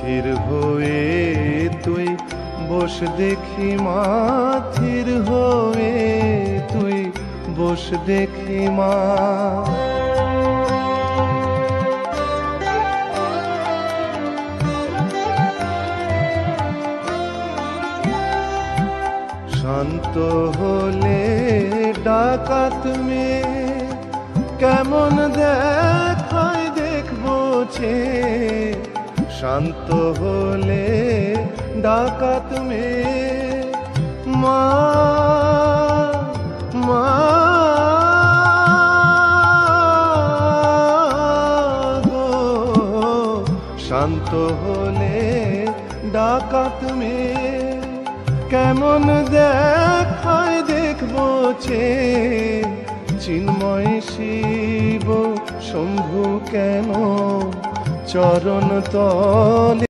ধীর হয়ে তুই বস দেখি মা, ধীর হয়ে তুই বস দেখি মা। শান্ত হলে ডাকাত মেয়ে কেমন দেখায় দেখবো ছে, শান্ত হলে ডাকাত মেয়ে মা মা গো, শান্ত হলে ডাকাত মেয়ে কেমন দেখায় দেখবো ছে, চিন্ময় শিব শম্ভু কেন চরণ তলে